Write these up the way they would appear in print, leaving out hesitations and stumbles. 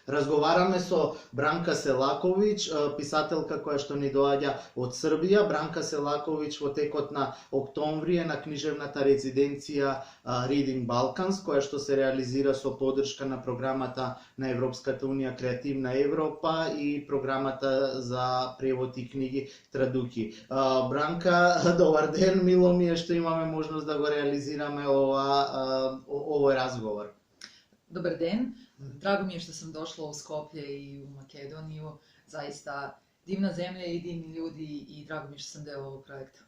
Разговараме со Бранка Селаковиќ, писателка која што ни доаѓа од Србија. Бранка Селаковиќ во текот на октомври е на книжевната резиденција Reading Balkans, која што се реализира со поддршка на програмата на Европската унија Креативна Европа и програмата за превод и книги Традуки. Бранка, добар ден, мило ми е што имаме можност да го реализираме овој разговор. Dobar den, drago mi je što sam došla u Skoplje i u Makedoniju, zaista divna zemlja i divni ljudi i drago mi je što sam deo ovog projekta.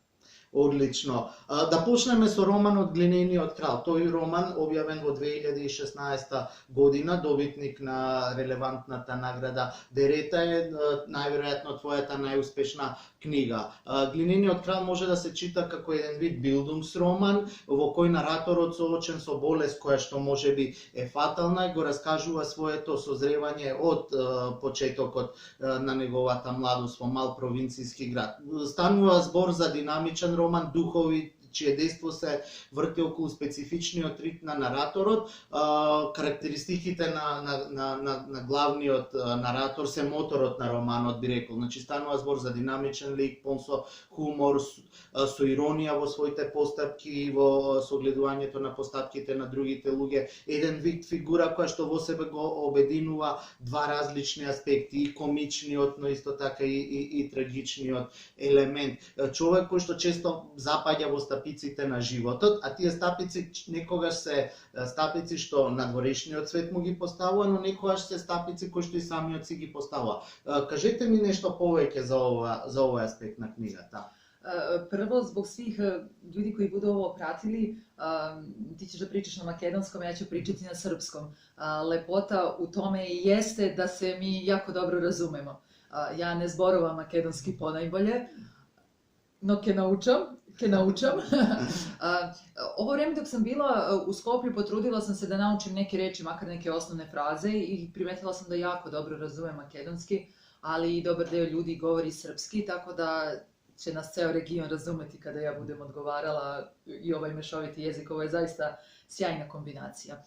Одлично. Да почнеме со романот Глинениот крал. Тој роман, објавен во 2016 година, добитник на релевантната награда Дерета, е најверојатно твојата најуспешна книга. Глинениот крал може да се чита како еден вид билдумсроман, во кој нараторот соочен со болест која што можеби е фатална и го раскажува своето созревање од почетокот на неговата младост во мал провинцијски град. Станува збор за динамичен роман, духови, чие дејство се врти околу специфичниот ритм на нараторот. Карактеристиките на главниот наратор се моторот на романот, би рекол. Значи, станува збор за динамичен лик, пон со хумор, со иронија во своите постапки и во согледувањето на постапките на другите луѓе. Еден вид фигура која што во себе го обединува два различни аспекти, и комичниот, но исто така и трагичниот елемент. Човек кој што често запаѓа во стапиците на животот, а тие стапици некогаш се стапици што надворешниот свет му ги поставува, но некогаш се стапици кои што и самиот си ги поставува. Кажете ми нешто повеќе за овој аспект на книгата. Prvo, zbog svih ljudi koji budu ovo pratili, ti ćeš da pričaš na makedonskom, ja ću pričati na srpskom. Lepota u tome jeste da se mi jako dobro razumemo. Ja ne zborovam makedonski ponajbolje, no ke naučam. Ovo vreme dok sam bila u Skoplju potrudila sam se da naučim neke reči, makar neke osnovne fraze, i primetila sam da jako dobro razumem makedonski, ali i dobar deo ljudi govori srpski, tako da će nas ceo region razumeti kada ja budem odgovarala i ovaj mešoviti jezik. Ovo je zaista sjajna kombinacija.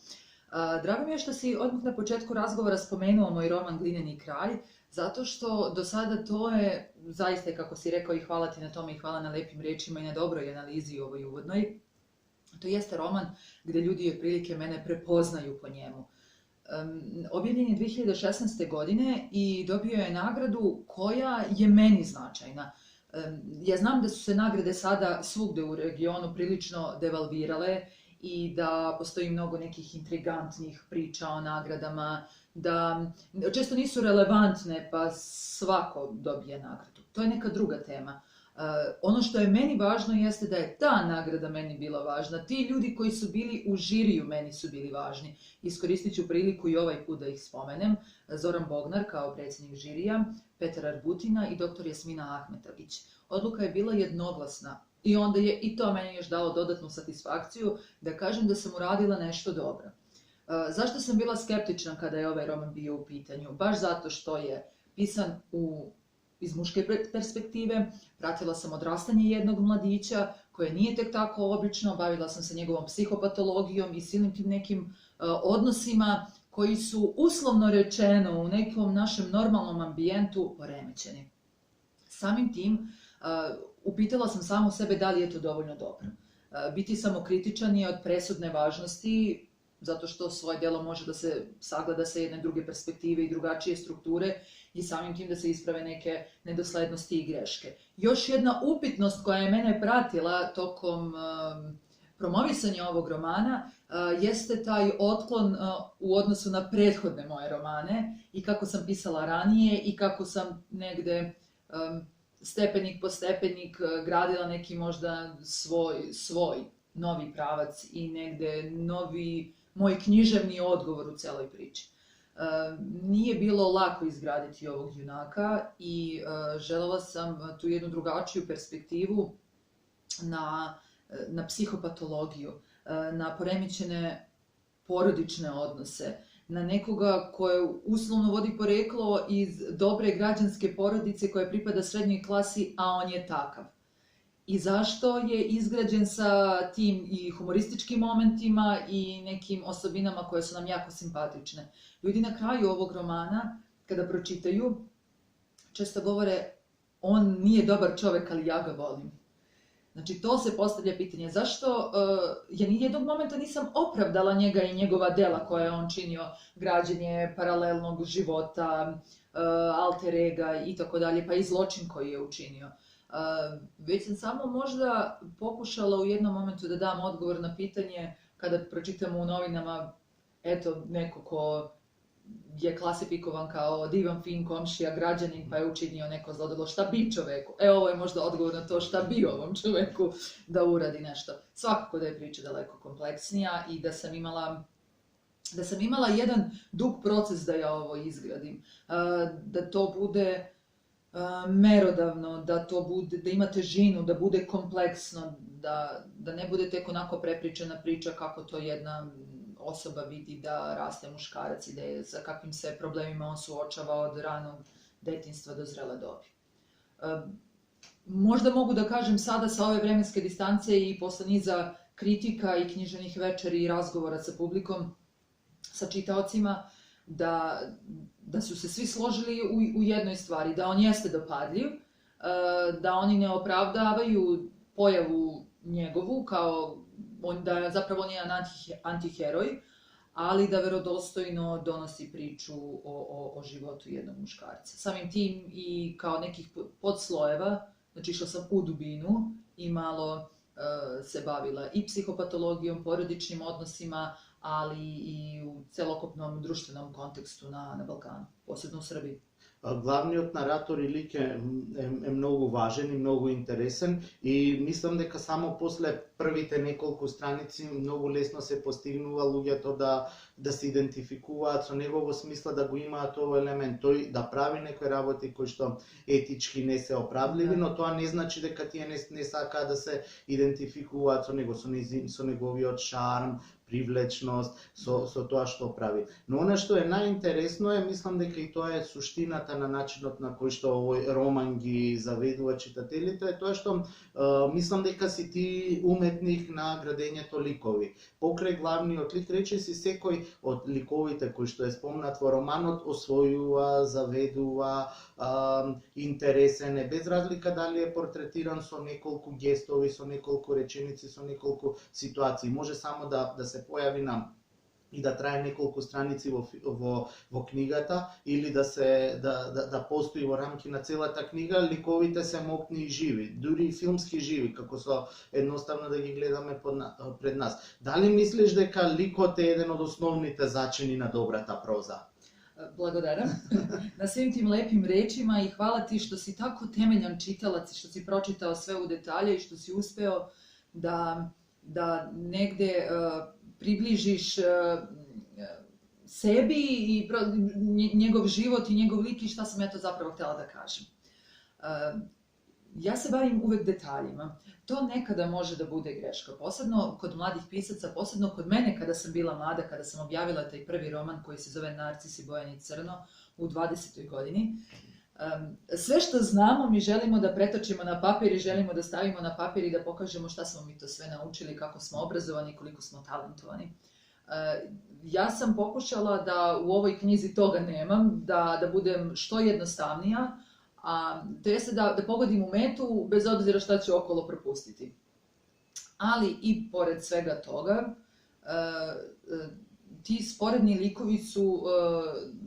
Drago mi je što si odmah na početku razgovora spomenuo moj roman Glineni kralj, zato što do sada to je, zaista kako si rekao, i hvala ti na tome i hvala na lepim rečima i na dobroj analizi ovoj uvodnoj, to jeste roman gde ljudi otprilike mene prepoznaju po njemu. Objavljen je 2016. godine i dobio je nagradu koja je meni značajna. Ja znam da su se nagrade sada svugde u regionu prilično devalvirale i da postoji mnogo nekih intrigantnih priča o nagradama, da često nisu relevantne pa svako dobije nagradu. To je neka druga tema. Ono što je meni važno jeste da je ta nagrada meni bila važna. Ti ljudi koji su bili u žiriju meni su bili važni. Iskoristit ću priliku i ovaj put da ih spomenem. Zoran Bognar kao predsjednik žirija, Petar Arbutina i dr. Jasmina Ahmetović. Odluka je bila jednoglasna i onda je i to meni još dalo dodatnu satisfakciju da kažem da sam uradila nešto dobro. Zašto sam bila skeptična kada je ovaj roman bio u pitanju? Baš zato što je pisan iz muške perspektive, pratila sam odrastanje jednog mladića koje nije tek tako obično, bavila sam se njegovom psihopatologijom i silnim tim nekim odnosima koji su uslovno rečeno u nekom našem normalnom ambijentu poremećeni. Samim tim, upitala sam samu sebe da li je to dovoljno dobro. Biti samokritičan je od presudne važnosti, zato što svoje djelo može da se sagleda sa jedne druge perspektive i drugačije strukture i samim tim da se isprave neke nedoslednosti i greške. Još jedna upitnost koja je mene pratila tokom promovisanja ovog romana jeste taj otklon u odnosu na prethodne moje romane i kako sam pisala ranije i kako sam negde stepenik po stepenik gradila neki možda svoj novi pravac i negde novi moj književni odgovor u celoj priči. Nije bilo lako izgraditi ovog junaka i želela sam tu jednu drugačiju perspektivu na psihopatologiju, na poremećene porodične odnose, na nekoga koje uslovno vodi poreklo iz dobre građanske porodice koja pripada srednjoj klasi, a on je takav. i zašto je izgrađen sa tim i humorističkim momentima i nekim osobinama koje su nam jako simpatične. Ljudi na kraju ovog romana, kada pročitaju, često govore on nije dobar čovek, ali ja ga volim. Znači, to se postavlja pitanje, zašto ja nijednog momenta nisam opravdala njega i njegova dela koje je on činio, građenje paralelnog života, alter ega i tako dalje, pa i zločin koji je učinio. Već sam samo možda pokušala u jednom momentu da dam odgovor na pitanje kada pročitamo u novinama, eto, neko ko je klasifikovan kao divan, fin komšija, građanin, pa je učinio neko zlodelo, šta bi čoveku? Ovo je možda odgovor na to šta bi ovom čoveku da uradi nešto. Svakako da je priča daleko kompleksnija i da sam imala jedan dug proces da ja ovo izgradim. Da to bude merodavno, da ima težinu, da bude kompleksno, da ne bude tek onako prepričana priča kako to jedna osoba vidi da raste muškarac i sa kakvim se problemima on suočava od ranog detinjstva do zrele dobi. Možda mogu da kažem sada sa ove vremenske distance i posle niza kritika i književnih večeri i razgovora sa publikom, sa čitaocima, da su se svi složili u jednoj stvari, da on jeste dopadljiv, da oni ne opravdavaju pojavu njegovu kao da zapravo on je antiheroj, ali da verodostojno donosi priču o životu jednog muškarca. Samim tim i kao nekih podslojeva, znači išla sam u dubinu i malo se bavila i psihopatologijom, porodičnim odnosima, ali i u celokupnom društvenom kontekstu na Balkanu, posebno u Srbiji. Главниот наратор и лик е многу важен и многу интересен и мислам дека само после првите неколку страници многу лесно се постигнува луѓето да се идентификуваат со него во смисла да го имаат овој елемент, тој да прави некои работи кои што етички не се оправдливи, но тоа не значи дека тие не сакаат да се идентификуваат со него, со неговиот шарм, привлечност, со тоа што прави. Но она што е најинтересно е, мислам дека и тоа е суштината на начинот на кој што овој роман ги заведува читателите, е тоа што мислам дека си ти уметник на градењето ликови. Покрај главниот лик, речиси секој од ликовите кои што е спомнат во романот освојува, заведува, интересен е, без разлика дали е портретиран со неколку гестови, со неколку реченици, со неколку ситуации. Може само да се појави нам и да трае неколку страници во книгата или да постои во рамки на целата книга, ликовите се мокни и живи, дури и филмски живи, како со едноставно да ги гледаме пред нас. Дали мислиш дека ликот е еден од основните зачини на добрата проза? Благодарам na svim tim lepim rečima i hvala ti što si tako temeljan čitalac i što si pročitao sve u detalje i što si uspeo da negde približiš sebi i njegov život i njegov lik i šta sam ja to zapravo htjela da kažem. Ja se bavim uvek detaljima. To nekada može da bude greška, posebno kod mladih pisaca, posebno kod mene kada sam bila mlada, kada sam objavila taj prvi roman koji se zove Narcis i bojanje crno u 20. godini. Sve što znamo mi želimo da pretočimo na papir i želimo da stavimo na papir i da pokažemo šta smo mi to sve naučili, kako smo obrazovani, koliko smo talentovani. Ja sam pokušala da u ovoj knjizi toga nemam, da budem što jednostavnija, to jeste da pogodim u metu bez obzira šta ću okolo propustiti. Ali i pored svega toga, ti sporedni likovi su,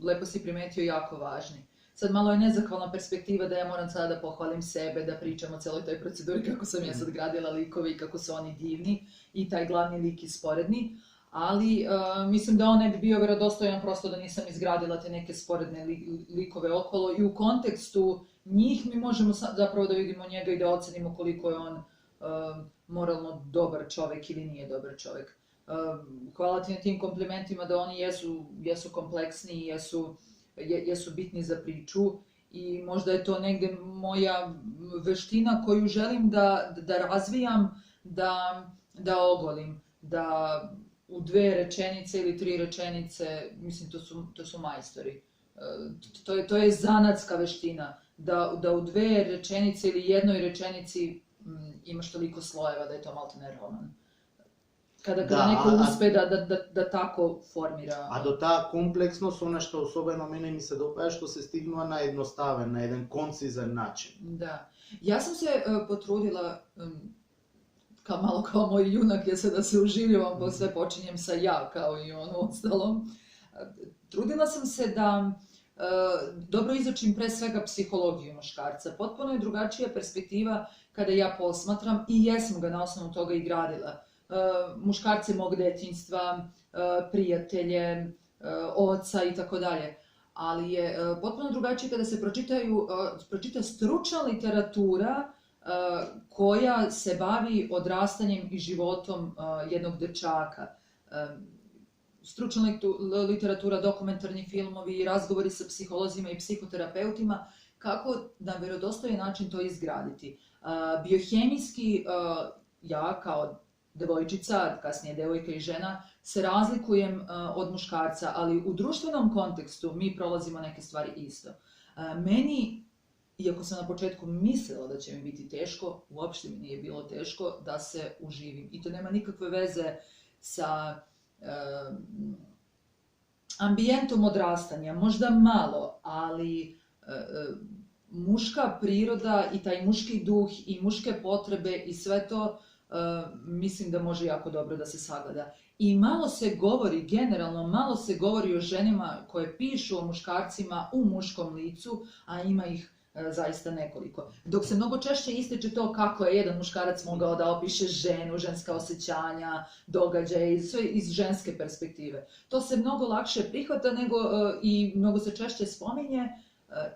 lepo si primetio, jako važni. Sad malo je nezahvalna perspektiva da ja moram sada da pohvalim sebe, da pričam o celoj toj proceduri kako sam ja sad gradila likove i kako su oni divni i taj glavni lik i sporedni, ali mislim da on ne bi bio verodostojan prosto da nisam izgradila te neke sporedne likove okolo i u kontekstu njih mi možemo zapravo da vidimo njega i da ocenimo koliko je on moralno dobar čovek ili nije dobar čovek. Hvala ti na tim komplimentima da oni jesu kompleksni i jesu bitni za priču i možda je to negde moja veština koju želim da razvijam, da ogolim, da u 2 rečenice ili 3 rečenice, mislim to su majstori, to je zanatska veština, da u 2 rečenice ili jednoj rečenici imaš toliko slojeva da je to maltene roman. Kada Да, neko uspe да тако формира. А до таа комплексност, она што особено мене ми се допаѓа, што се стигнува на едноставен, на еден концизен начин. Да. Ja sam se potrudila, malo kao moj junak, je da se uživljavam, pa sve počinjem sa ja, kao i ono ostalom. Trudila sam se da dobro izučim pre svega psihologiju muškarca. Potpuno je drugačija perspektiva kada ja posmatram i jesam ga na osnovu toga i gradila. Muškarce mog detinjstva, prijatelje, oca i tako dalje. Ali je potpuno drugačije kada se pročita stručna literatura koja se bavi odrastanjem i životom jednog dečaka. Stručna literatura, dokumentarni filmovi, razgovori sa psiholozima i psihoterapeutima, kako na verodostojan način to izgraditi. Biohemijski, ja kao devojčica, kasnije devojka i žena, se razlikujem od muškarca, ali u društvenom kontekstu mi prolazimo neke stvari isto. Meni, iako sam na početku mislila da će mi biti teško, uopšte mi nije bilo teško da se uživim. I to nema nikakve veze sa ambijentom odrastanja, možda malo, ali muška priroda i taj muški duh i muške potrebe i sve to mislim da može jako dobro da se sagleda. I malo se govori, generalno, malo se govori o ženama koje pišu o muškarcima u muškom licu, a ima ih zaista nekoliko. Dok se mnogo češće ističe to kako je jedan muškarac mogao da opiše ženu, ženska osjećanja, događaje, sve iz ženske perspektive. To se mnogo lakše prihvata i mnogo se češće spominje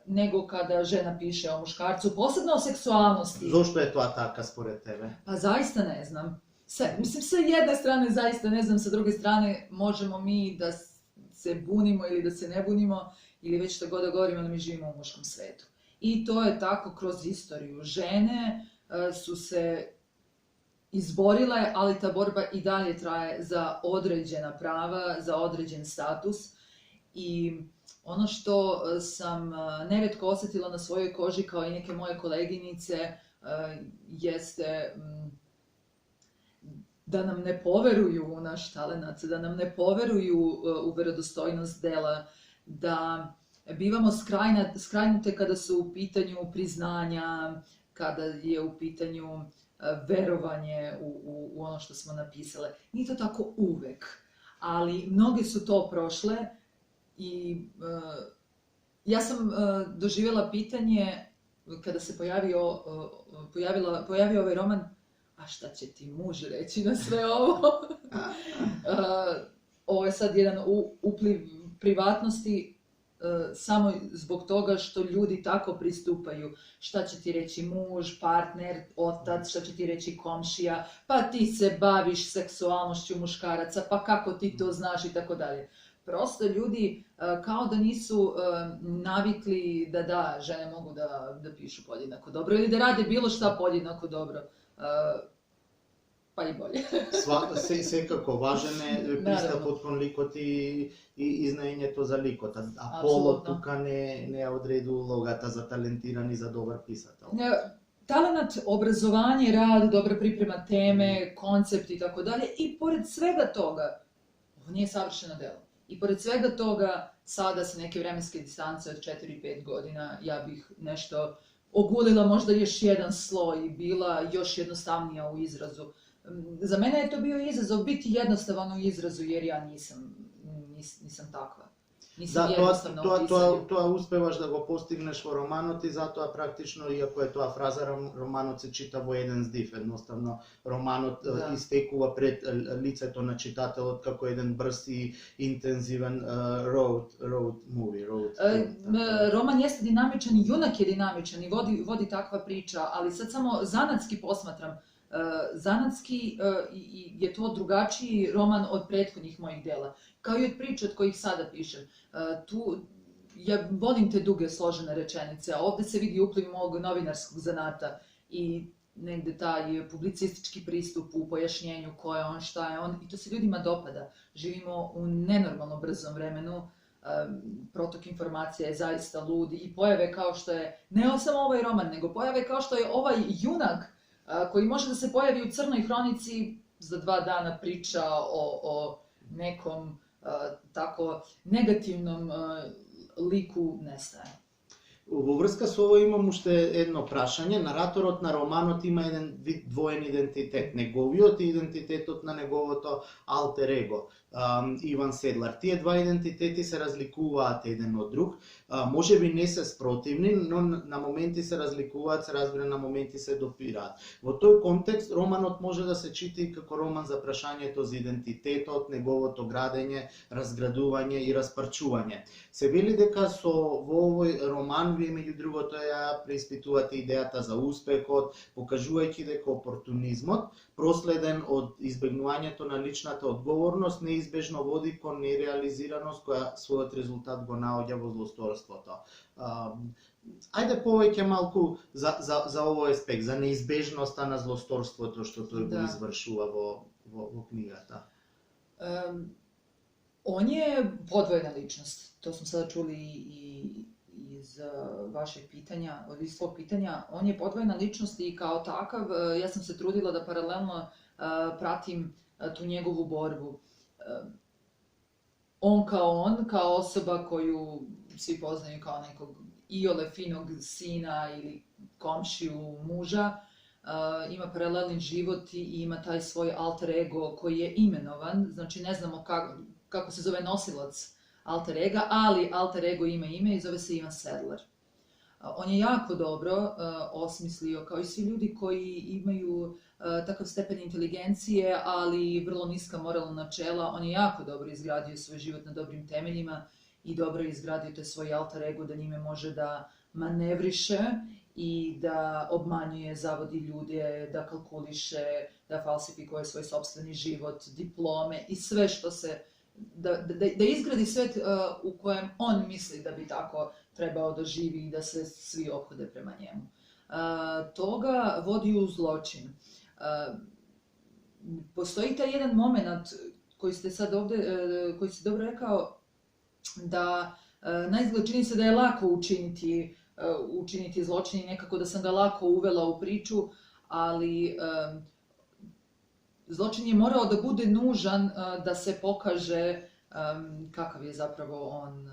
nego kada žena piše o muškarcu, posebno o seksualnosti. Zašto je to taka spоред tebe? Pa zaista ne znam. Mislim, sa jedne strane zaista ne znam, sa druge strane možemo mi da se bunimo ili da se ne bunimo, ili već što god da govorimo, ali mi živimo u muškom svetu. I to je tako kroz istoriju. Žene su se izborile, ali ta borba i dalje traje za određena prava, za određen status. I ono što sam neretko osjetila na svojoj koži, kao i neke moje koleginice, jeste da nam ne poveruju u naš talenat, da nam ne poveruju u verodostojnost dela, da bivamo skrajnute kada su u pitanju priznanja, kada je u pitanju verovanje u ono što smo napisale. Nije to tako uvek, ali mnoge su to prošle i ja sam doživjela pitanje kada se pojavio ovaj roman, a šta će ti muž reći na sve ovo? Ovo je sad jedan upliv privatnosti, samo zbog toga što ljudi tako pristupaju. Šta će ti reći muž, partner, otac, šta će ti reći komšija, pa ti se baviš seksualnošću muškaraca, pa kako ti to znaš i tako dalje. Prosto ljudi kao da nisu navikli da žene mogu da pišu podjednako dobro ili da rade bilo šta podjednako dobro. Pa и болje. Секако важен е пристапот кон ликот и изнаењето за ликот, а полот тука не ја одреди улогата за талентиран и за добар писател. Talenat, obrazovanje, rad, dobra priprema teme, koncept i tako dalje, i pored svega toga, ovo nije savršeno delo, i pored svega toga, sada sa neke vremenske distance od 4-5 godina, ja bih nešto ogulila možda još jedan sloj i bila još jednostavnija u izrazu. Za mene je to bio izazov biti jednostavan u izrazu, jer ja nisam takva. Nisam jednostavna u pisanju. Тоа успеваш да го постигнеш во романот и затоа практично, иако е тоа фраза, романот се чита во еден здив. Едноставно, романот истекува пред лицето на читателот како еден брз и интензивен road movie. Roman jeste dinamičan i junak je dinamičan i vodi takva priča, ali sad samo zanatski posmatram. Zanatski je to drugačiji roman od prethodnih mojih dela, kao i od priča od kojih sada pišem. Ja volim te duge složene rečenice, a ovde se vidi upliv mog novinarskog zanata i negde taj publicistički pristup u pojašnjenju ko je on, šta je on, i to se ljudima dopada. Živimo u nenormalno brzom vremenu, protok informacija je zaista lud i pojave kao što je, ne samo ovaj roman, nego pojave kao što je ovaj junak, koji može da se pojavi u Crnoj hronici, za 2 dana priča o nekom tako negativnom liku nestaje. Во врска со ово имам уште едно прашање. Нараторот на романот има еден вид двоен идентитет. Неговиот и идентитетот на неговото алтер его, Иван Седлар. Тие 2 идентитети се разликуваат еден од друг. Може би не се спротивни, но на моменти се разликуваат, се разбира, на моменти се допираат. Во тој контекст, романот може да се чити како роман за прашањето за идентитетот, неговото градење, разградување и распарчување. Се вели дека во овој роман вие меѓу другото ја преиспитувате идејата за успехот, покажувајќи дека опортунизмот, проследен од избегнувањето на личната одговорност, неизбежно води кон нереализираност која својот резултат го наоѓа во злосторството. Ајде повеќе малку за овој аспект, за неизбежноста на злосторството што тој го извршува во книгата. On je podvojena ličnost, to smo sada čuli i iz vašeg pitanja, iz svog pitanja. On je podvojena ličnost i kao takav ja sam se trudila da paralelno pratim tu njegovu borbu. On, kao osoba koju svi poznaju kao nekog iole finog sina ili komšiju muža, ima paralelni život i ima taj svoj alter ego koji je imenovan, znači ne znamo kako se zove nosilac alter ega, ali alter ego ima ime i zove se Ivan Sedlar. On je jako dobro osmislio, kao i svi ljudi koji imaju takav stepen inteligencije, ali vrlo niska moralna načela, on je jako dobro izgradio svoj život na dobrim temeljima i dobro je izgradio taj svoj alter ego da njime može da manevriše i da obmanjuje, zavodi ljude, da kalkuliše, da falsifikuje svoj sopstveni život, diplome i sve što se da izgradi svet u kojem on misli da bi tako trebao da živi i da se svi ophode prema njemu. Toga vodi u zločin. Postoji taj jedan moment koji ste sad ovde, koji ste dobro rekao, da naizgled čini se da je lako učiniti zločin i nekako da sam ga lako uvela u priču, ali zločin je morao da bude nužan da se pokaže kakav je zapravo on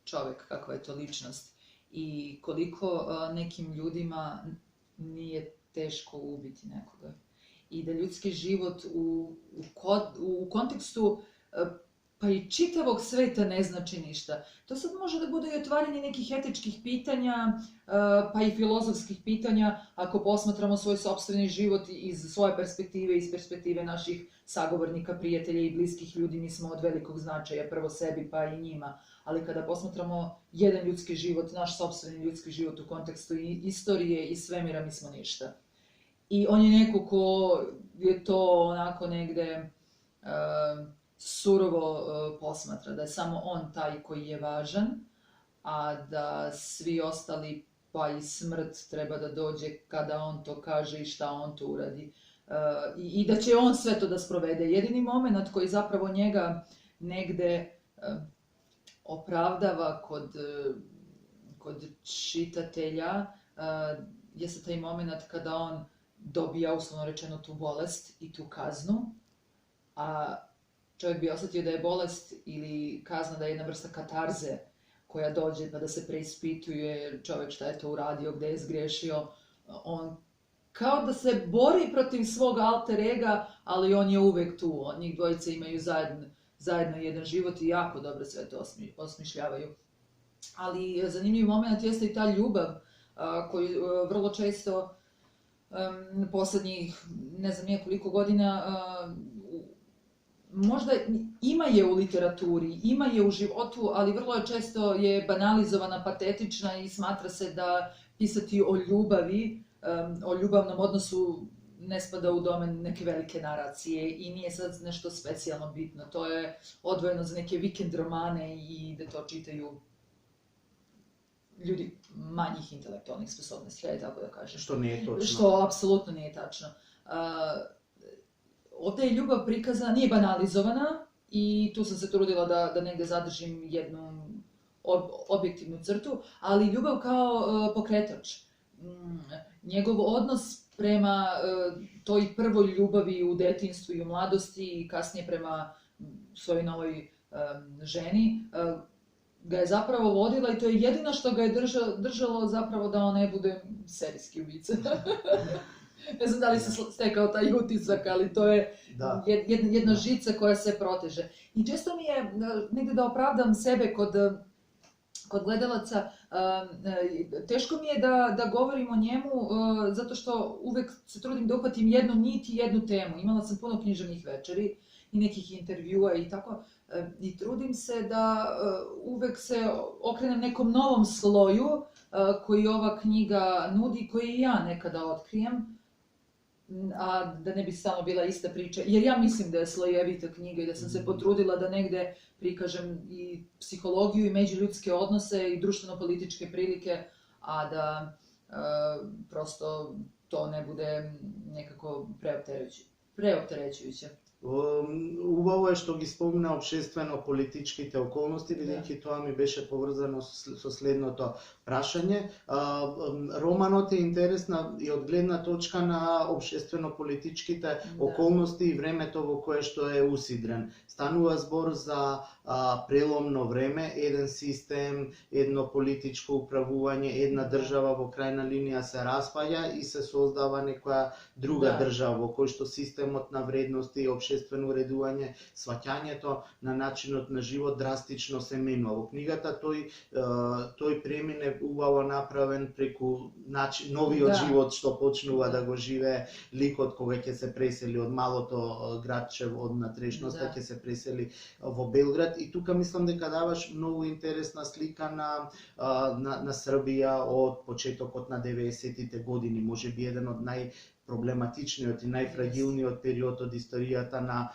čovek, kakva je to ličnost i koliko nekim ljudima nije teško ubiti nekoga. I da ljudski život u kontekstu pa i čitavog sveta ne znači ništa. To sad može da bude i otvaranje nekih etičkih pitanja, pa i filozofskih pitanja, ako posmatramo svoj sopstveni život iz svoje perspektive, iz perspektive naših sagovornika, prijatelja i bliskih ljudi, mi smo od velikog značaja, prvo sebi pa i njima. Ali kada posmatramo jedan ljudski život, naš sopstveni ljudski život u kontekstu istorije i svemira, mi smo ništa. I on je neko ko je to onako negde surovo posmatra, da je samo on taj koji je važan, a da svi ostali, pa i smrt, treba da dođe kada on to kaže i šta on to uradi. I da će on sve to da sprovede. Jedini moment koji zapravo njega negde opravdava kod čitatelja jeste taj moment kada on dobija, uslovno rečeno, tu bolest i tu kaznu, a čovjek bi osetio da je bolest ili kazna da je jedna vrsta katarze koja dođe pa da se preispituje čovjek šta je to uradio, gde je zgrešio. On kao da se bori protiv svog alter ega, ali on je uvek tu. Njih dvojice imaju zajedno jedan život i jako dobro sve to osmišljavaju. Ali zanimljiv moment jeste i ta ljubav koju vrlo često poslednjih ne znam nije koliko godina možda ima je u literaturi, ima je u životu, ali vrlo često je banalizovana, patetična i smatra se da pisati o ljubavi, o ljubavnom odnosu ne spada u domen neke velike naracije i nije sad nešto specijalno bitno. To je odvojeno za neke vikend romane i da to čitaju ljudi manjih intelektualnih sposobnosti, tako da kažem. Što nije točno. Što apsolutno nije tačno. Ovde je ljubav prikazana, nije banalizovana i tu sam se trudila da negde zadržim jednu objektivnu crtu, ali ljubav kao pokretač. Njegov odnos prema toj prvoj ljubavi u detinjstvu i u mladosti i kasnije prema svojoj novoj ženi, ga je zapravo vodila i to je jedino što ga je držalo zapravo da on ne bude serijski ubica. Ne znam da li se stekao taj utisak, ali to je jedna žica koja se proteže. I često mi je, negde da opravdam sebe kod gledalaca, teško mi je da govorim o njemu, zato što uvek se trudim da uhvatim jednu nit i jednu temu. Imala sam puno književnih večeri i nekih intervjua i tako, i trudim se da uvek se okrenem nekom novom sloju koji ova knjiga nudi, koji i ja nekada otkrijem, a da ne bi samo bila ista priča, jer ja mislim da je slojevita knjiga i da sam se potrudila da negde prikažem i psihologiju i međuljudske odnose i društveno-političke prilike, a da prosto to ne bude nekako preopterećujuće. Убаво е што ги спомна обшествено-политичките околности, бидејќи тоа ми беше поврзано со следното прашање. Романот е интересна и од гледна точка на обшествено-политичките околности и времето во кое што е усидрен. Станува збор за преломно време, еден систем, едно политичко управување, една држава во крајна линија се распаѓа и се создава некоја друга држава во кој што системот на вредности и обшествено уредување, сваќањето на начинот на живот драстично се менува. Во книгата тој премине убаво направен преку новиот живот што почнува да го живее ликот кога ќе се пресели од малото градче од натрешноста, ќе се пресели во Белград. И тука мислам дека даваш многу интересна слика на Србија од почетокот на 90-тите години, можеби еден од проблематичниот и најфрагилниот период од историјата на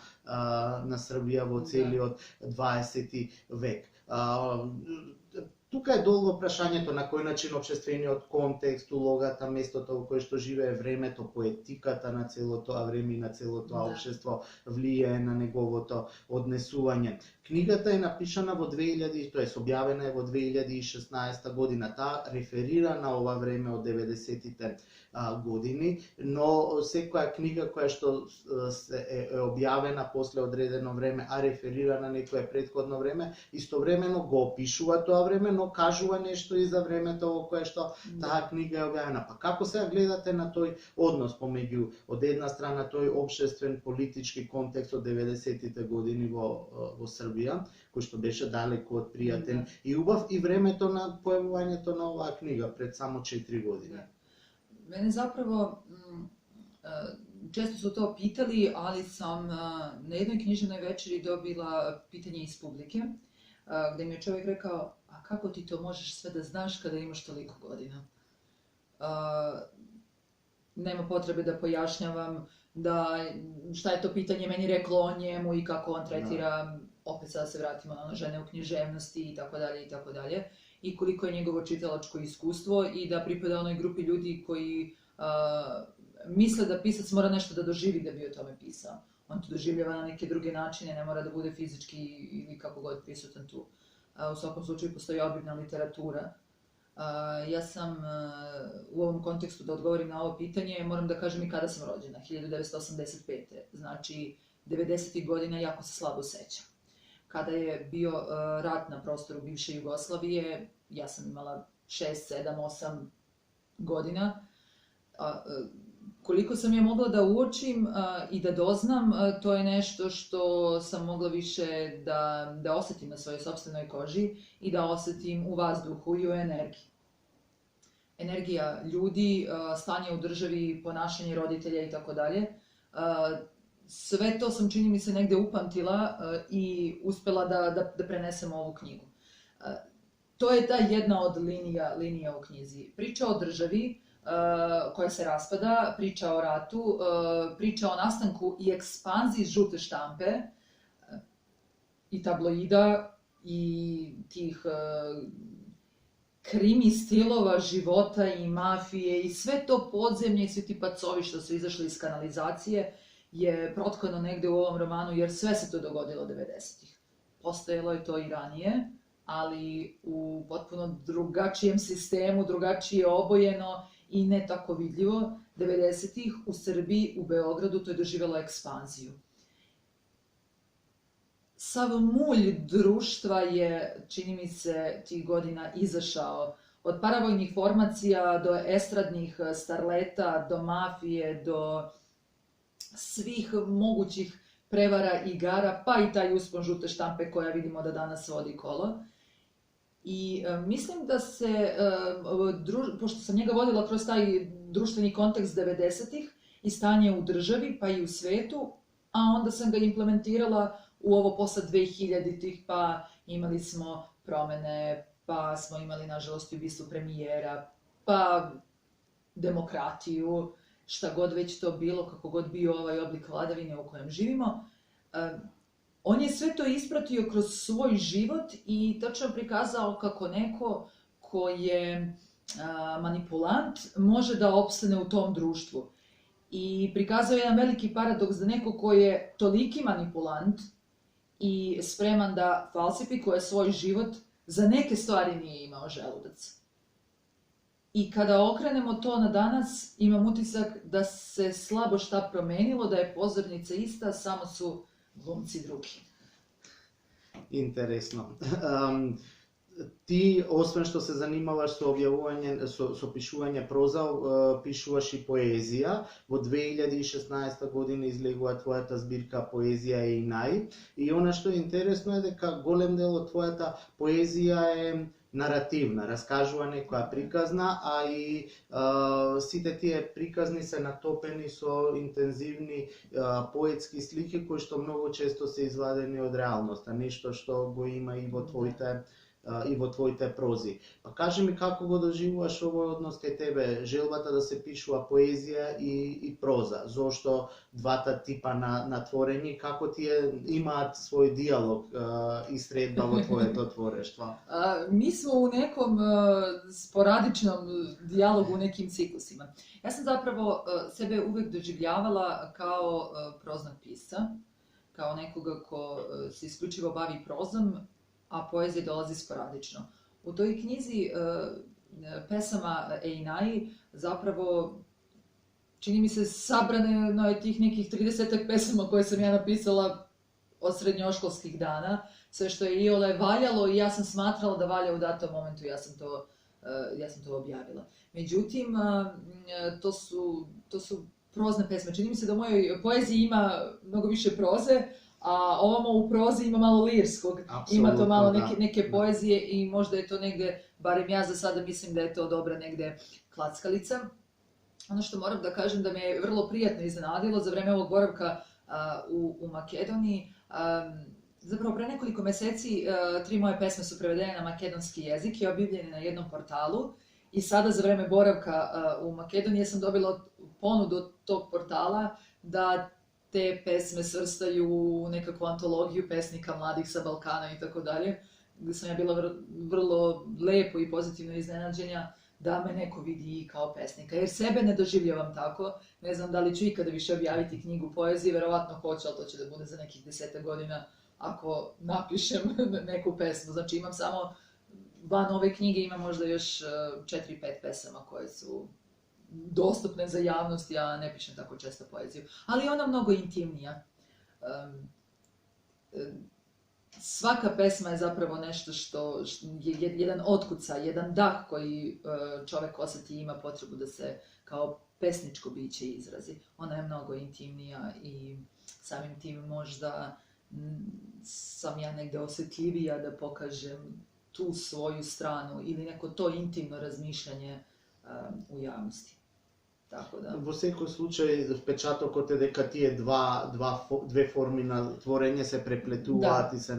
Србија во целиот 20 век. Тука е долго прашањето на кој начин општествениот контекст, улогата, местото во кое што живее, времето, поетиката на целото тоа време и на целото тоа општество влијае на неговото однесување. Книгата е напишана во 2000, тоа е објавена е во 2016 година. Таа реферира на ова време од 90-тите години, но секоја книга која што е објавена после одредено време, а реферира на некое претходно време, истовремено го опишува тоа време, но кажува нешто и за времето во кое што таа книга е објавена. Па како се гледате на тој однос помеѓу од една страна тој општествен политички контекст од 90-тите години во Србија, кој што беше далеку од пријатен и убав, и времето на појавувањето на оваа книга пред само 4 години? Mene zapravo, često su to pitali, ali sam na jednoj književnoj večeri dobila pitanje iz publike, gde mi je čovjek rekao, a kako ti to možeš sve da znaš kada imaš toliko godina? Nema potrebe da pojašnjavam šta je to pitanje meni reklo o njemu i kako on tretira, opet sada se vratimo na žene u književnosti i tako dalje i tako dalje. I koliko je njegovo čitalačko iskustvo i da pripada onoj grupi ljudi koji misle da pisac mora nešto da doživi da bi o tome pisao. On to doživljava na neke druge načine, ne mora da bude fizički ili kako god prisutan tu. U svakom slučaju postoji obimna literatura. Ja sam u ovom kontekstu, da odgovorim na ovo pitanje, moram da kažem i kada sam rođena, 1985. Znači, 90. godina jako se slabo sećam. Kada je bio rat na prostoru bivše Jugoslavije, ja sam imala 6, 7, 8 godina. Koliko sam je mogla da uočim i da doznam, to je nešto što sam mogla više da osetim na svojoj sopstvenoj koži i da osetim u vazduhu i u energiji. Energija ljudi, stanje u državi, ponašanje roditelja i tako dalje. Sve to sam, čini mi se, negde upamtila i uspela da prenesem ovu knjigu. To je ta jedna od linija u knjizi. Priča o državi koja se raspada, priča o ratu, priča o nastanku i ekspanziji žute štampe i tabloida i tih krimi stilova života i mafije i sve to podzemlje i svi ti pacovi što su izašli iz kanalizacije je protkano negde u ovom romanu, jer sve se to dogodilo 90-ih. Postojalo je to i ranije, ali u potpuno drugačijem sistemu, drugačije obojeno i ne tako vidljivo, 90-ih u Srbiji, u Beogradu, to je doživjelo ekspanziju. Sav mulj društva je, čini mi se, tih godina izašao. Od paravojnih formacija do estradnih starleta, do mafije, do svih mogućih prevara i igara, pa i taj uspon žute štampe koja vidimo da danas vodi kolo. I mislim da se, pošto sam njega vodila kroz taj društveni kontekst 90-ih i stanje u državi, pa i u svetu, a onda sam ga implementirala u ovo posle 2000-ih, pa imali smo promene, pa smo imali, nažalost, ubistvo premijera, pa demokratiju, šta god već to bilo, kako god bio ovaj oblik vladavine u kojem živimo. On je sve to ispratio kroz svoj život i tačno prikazao kako neko ko je manipulant može da opstane u tom društvu. I prikazao je jedan veliki paradoks da neko ko je toliki manipulant i spreman da falsifikuje svoj život, za neke stvari nije imao želudac. I kada okrenemo to na danas, imam utisak da se slabo šta promenilo, da je pozornica ista, samo su glumci drugi. Interesno. Ti, освен што се занимаваш со објавување, со пишување проза, пишуваш и поезија. Во 2016 година излегува твојата збирка Поезија е и нај. И она што е интересно е дека голем дел од твојата поезија е наративна, раскажува некоја приказна, а и сите тие приказни се натопени со интензивни поетски слики кои што многу често се извадени од реалноста, нешто што го има и во твоите прози. Па кажи ми како го доживуваш овој однос кај тебе, желбата да се пишува поезија и проза, зошто двата типа на творење, како тие имаат свој диалог и средба во твоето творештво? Mi smo u nekom sporadičnom dijalogu, u nekim ciklusima. Ja sam zapravo sebe uvek doživljavala kao proznog pisca, kao nekoga ko se isključivo bavi prozom, a poezija dolazi sporadično. U toj knjizi pesama Einai zapravo, čini mi se, sabrano je tih nekih 30 pesama koje sam ja napisala od srednjoškolskih dana, sve što je iole valjalo i ja sam smatrala da valja u datom momentu, ja sam to objavila. Međutim, to su prozne pesme. Čini mi se da u mojoj poeziji ima mnogo više proze, a ovamo u prozi ima malo lirskog, ima to malo neke poezije i možda je to negde, barem ja za sada mislim da je to dobra negde klackalica. Ono što moram da kažem da me je vrlo prijatno iznenadilo za vreme ovog boravka u Makedoniji, zapravo pre nekoliko meseci 3 moje pesme su prevedene na makedonski jezik i objavljene na jednom portalu i sada za vreme boravka u Makedoniji sam dobila ponudu od tog portala da te pesme svrstaju u nekakvu antologiju pesnika mladih sa Balkana i tako dalje, gde sam ja bila vrlo lepo i pozitivno iznenađenja da me neko vidi kao pesnika, jer sebe ne doživljavam tako, ne znam da li ću ikada više objaviti knjigu poezije, verovatno hoću, ali to će da bude za nekih 10 godina ako napišem neku pesmu, znači imam samo, van ove knjige imam možda još 4-5 pesama koje su dostupne za javnost, ja ne pišem tako često poeziju, ali je ona mnogo intimnija. Svaka pesma je zapravo nešto što je jedan otkucaj, jedan dah koji čovek oseti i ima potrebu da se kao pesničko biće izrazi. Ona je mnogo intimnija i samim tim možda sam ja negde osetljivija da pokažem tu svoju stranu ili neko to intimno razmišljanje u javnosti. Tako da. Во секој случај, впечатокот е дека тие две форми на творење се преплетуваат и се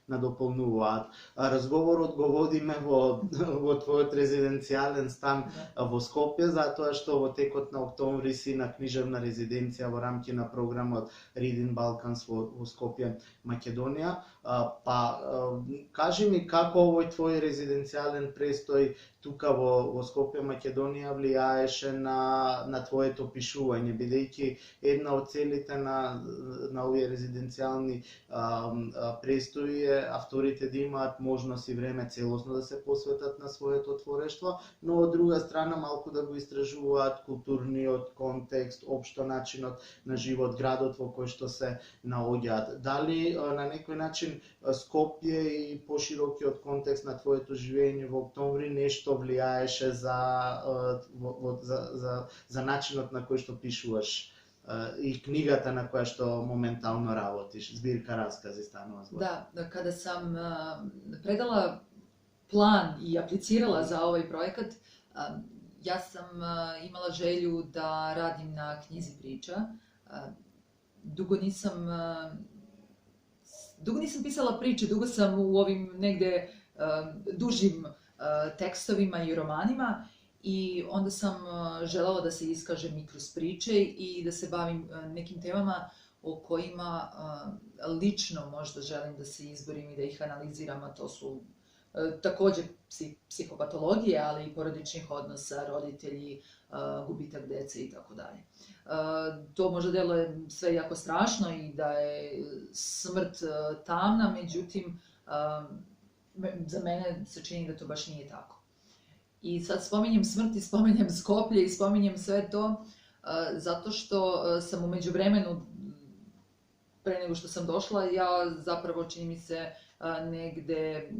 надополнуваат. Разговорот го водиме во твојот резиденцијален стан во Скопје, затоа што во текот на октомври си на книжевна резиденција во рамки на програмот Reading Balkans во Скопје, Македонија. Па кажи ми како овој твој резиденцијален престој тука во Скопје, Македонија влијаеше на твоето пишување, бидејќи една од целите на овие резиденцијални престои е авторите да имаат можност и време целосно да се посветат на своето творештво, но од друга страна малку да го истражуваат културниот контекст, општо начинот на живот, градот во кој што се наоѓаат. Дали на некој начин Скопје и поширокиот контекст на твоето живење во октомври нешто влијаеше за начинот на кој што пишуваш и книгата на која што моментално работиш, збирка раскази станува збор. Da, kada sam predala plan i aplicirala za ovaj projekat, ja sam imala želju da radim na knjizi priča. Dugo nisam pisala priče, dugo sam u ovim negde dužim tekstovima i romanima, i onda sam želela da se iskažem i kroz priče i da se bavim nekim temama o kojima lično možda želim da se izborim i da ih analiziram, a to su takođe psihopatologije, ali i porodičnih odnosa, roditelji, gubitak dece i tako dalje. To možda deluje sve jako strašno i da je smrt tamna, međutim, za mene se čini da to baš nije tako. I sad spominjem smrt i spominjem Skoplje i spominjem sve to zato što sam u međuvremenu, pre nego što sam došla, ja zapravo, čini mi se, negde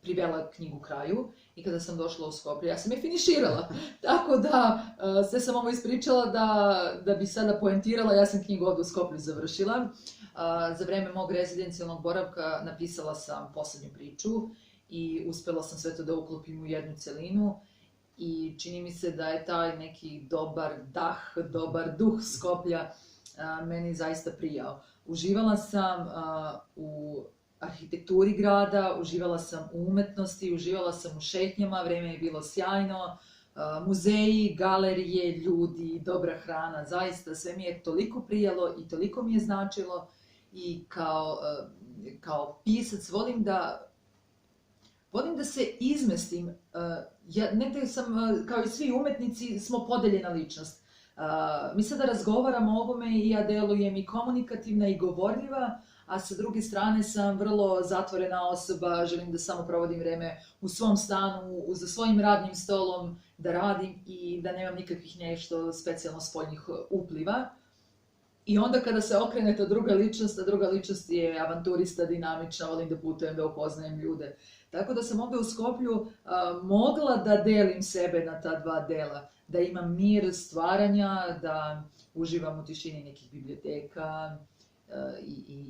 privela knjigu kraju, i kada sam došla u Skoplje, ja sam je finiširala. Tako da, sve sam ovo ispričala da bi sada poentirala, ja sam knjigu ovde u Skoplju završila. Za vreme mog rezidencijalnog boravka napisala sam poslednju priču i uspela sam sve to da uklopim u jednu celinu, i čini mi se da je taj neki dobar duh Skoplja meni zaista prijao. Uživala sam u arhitekturi grada, uživala sam u umetnosti, uživala sam u šetnjama, vreme je bilo sjajno, muzeji, galerije, ljudi, dobra hrana, zaista sve mi je toliko prijalo i toliko mi je značilo, i kao pisac volim da se izmestim. Ja negde sam, kao i svi umetnici, smo podeljena ličnost. Mi sada razgovaramo o ovome i ja delujem i komunikativna i govorljiva, a sa druge strane sam vrlo zatvorena osoba, želim da samo provodim vreme u svom stanu, za svojim radnim stolom, da radim i da nemam nikakvih nešto specijalno spoljnih upliva. I onda kada se okrene ta druga ličnost, a druga ličnost je avanturista, dinamična, volim da putujem, da upoznajem ljude. Tako da sam ovde u Skoplju mogla da delim sebe na ta dva dela, da imam mir stvaranja, da uživam u tišini nekih biblioteka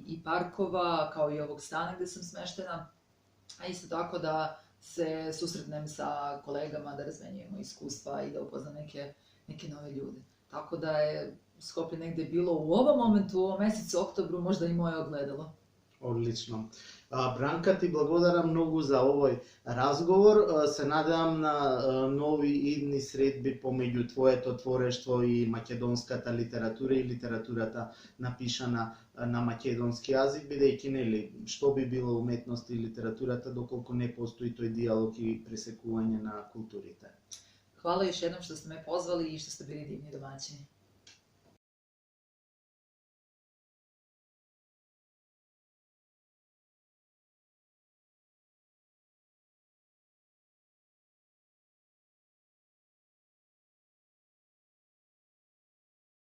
i parkova, kao i ovog stana gde sam smeštena, a isto tako da se susretnem sa kolegama, da razmenjujemo iskustva i da upoznam neke nove ljude. Tako da je Skoplje negde bilo u ovom momentu, u ovom mesecu oktobru, možda i moje ogledalo. Одлично. Бранка, ти благодарам многу за овој разговор. Се надевам на нови идни средби помеѓу твоето творештво и македонската литература и литературата напишана на македонски јазик, бидејќи нели што би било уметност и литературата доколку не постои тој диалог и пресекување на културите. Hvala još jednom što ste me pozvali i što ste bili divni domaćini.